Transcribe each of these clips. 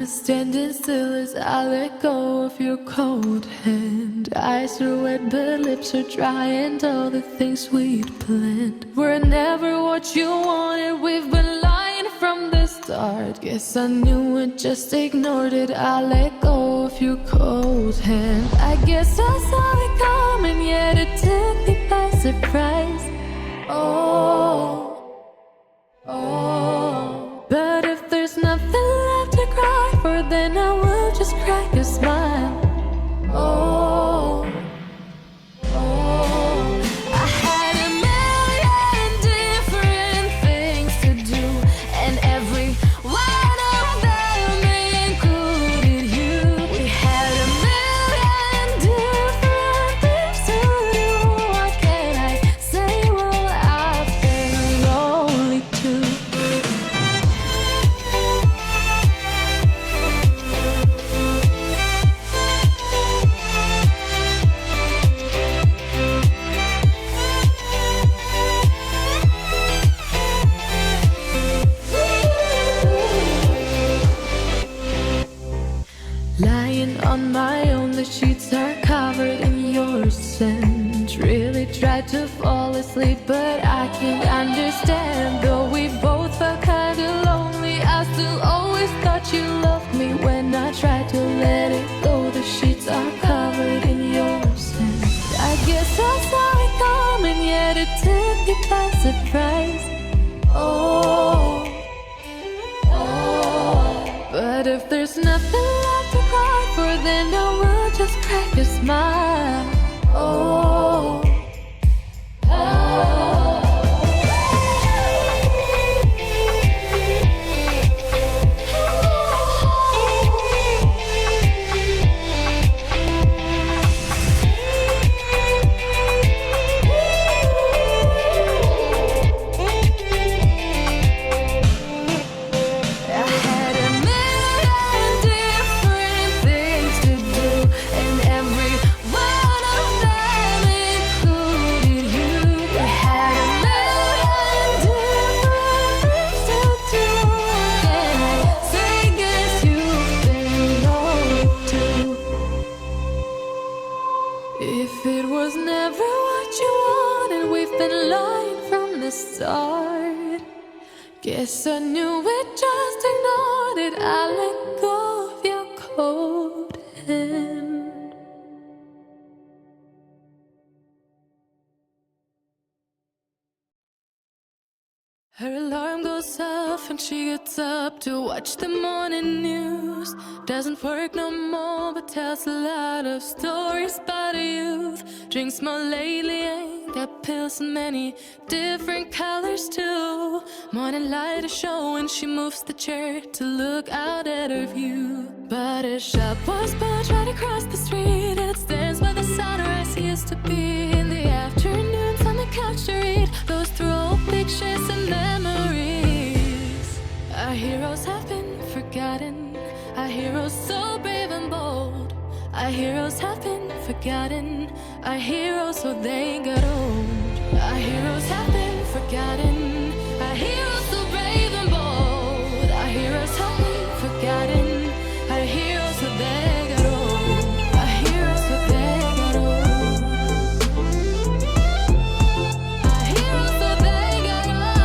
Standing still as I let go of your cold hand. Eyes are wet but lips are dry, and all the things we'd planned were never what you wanted. We've been lying from the start. Guess I knew it, just ignored it. I let go of your cold hand. I guess I saw it coming, yet it took me by surprise. But if there's nothing left to cry for, then I will just crack a smile. I had a million different things to do, and every one of them included you. We had a million different things to do. What can I say? Well, I've been lonely too. Lying on my own, the sheets are covered in your scent. Really tried to fall asleep, but I can't understand. Though we both felt kinda lonely, I still always thought you loved me. When I tried to let it go, the sheets are covered in your scent. I guess I saw it coming, yet it took me by surprise. But if there's nothing left to cry for, then I will just crack a smile. If it was never what you wanted, we've been lying from the start. Guess I knew it, just ignored it. I let go of your cold hand. Her alarm goes off and she gets up to watch the morning news. Doesn't work no more, but tells a lot of stories about her youth. Drinks more lately, ain't got pills in many different colors too. Morning light is showing, she moves the chair to look out at her view. But her shop was built right across the street, and it stands where the sunrise used to be. In the afternoons on the couch to read, goes through old pictures and memories. Our heroes have been forgotten, our heroes so brave and bold. Our heroes have been forgotten, our heroes so they got old. Our heroes have been forgotten, our heroes so brave and bold. Our heroes have been forgotten, our heroes so they got old. Our heroes so they got old. Our heroes so they got old.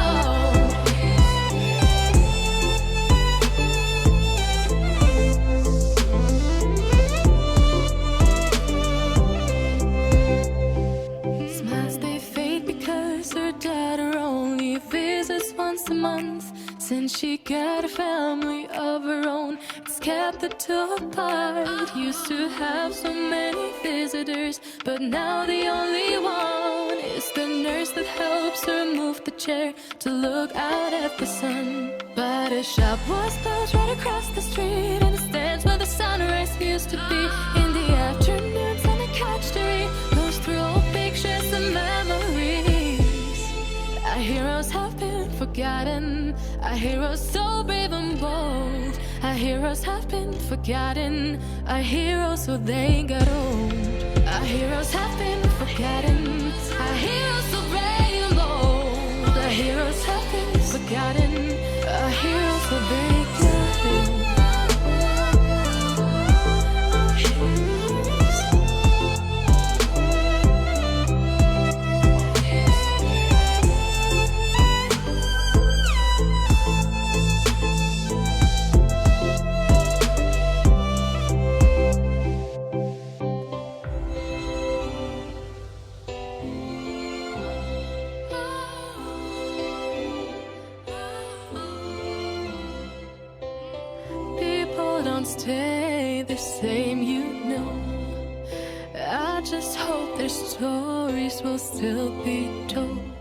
Smiles they fade because her daughter only visits once a month. Since she got a family of her own, it's kept the two apart. Used to have so many visitors, but now the only one is the nurse that helps her move the chair to look out at the sun. But her shop was built right across the street, and it stands where the sunrise used to be. In the afternoons on the couch to read, goes through old pictures and memories. Our heroes have been forgotten, our heroes so brave and bold. Our heroes have been forgotten, our heroes so they got old. Our heroes have been forgotten, our heroes so brave and bold. Our heroes have been forgotten, our heroes so they got old. stay the same, you know. I just hope their stories will still be told.